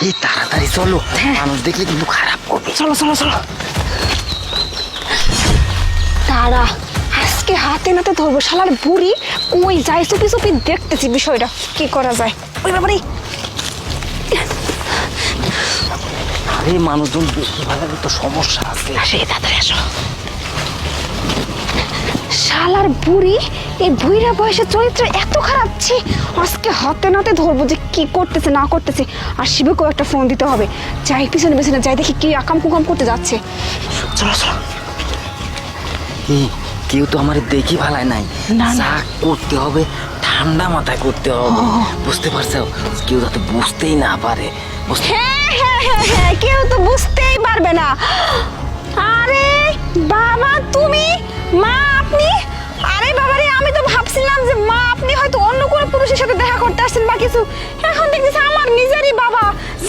এই তাড়াতাড়ি চলো, মানুষ দেখলে কিন্তু খারাপ করবে। চলো চলো চলো। তারা আজকে হাতে নাতে ধরবো। শালার বুড়ি কই যায়, চুপি চুপি দেখতেছি বিষয়টা কি করা যায়। ওই ব্যাপারে আরে মানুষজন বেশি ভালো তো সমস্যা আছে। আসে, তাড়াতাড়ি আসো। শালার বুড়ি এই বুড়িরা বয়সের চরিত্র এত খারাপ ছি। আজকে হাতে নাতে ধরবো যে কি করতেছে না করতেছে। আর শিবকেও একটা ফোন দিতে হবে। যাই পিছনে পিছনে যাই, দেখি কি আকাম কুকাম করতে যাচ্ছে। চলো চলো। এই কেউ তো আমার দেখি ভালাই নাই। না, না। যা করতে হবে ঠান্ডা মাথায় করতে হবে, বুঝতে পারছো? কেউ যাতে বুঝতেই না পারে। হ্যাঁ হ্যাঁ হ্যাঁ হ্যাঁ, কেউ তো বুঝতেই পারবে না। আরে বাবা তুমি, মা আপনি? আরে বাবা রে, আমি তো ভাবছিলাম যে মা আপনি হয়তো অন্য কোনো পুরুষের সাথে দেখা করতে আসছেন বা কিছু। এখন দেখতেছি আমার নিজেরই বাবা।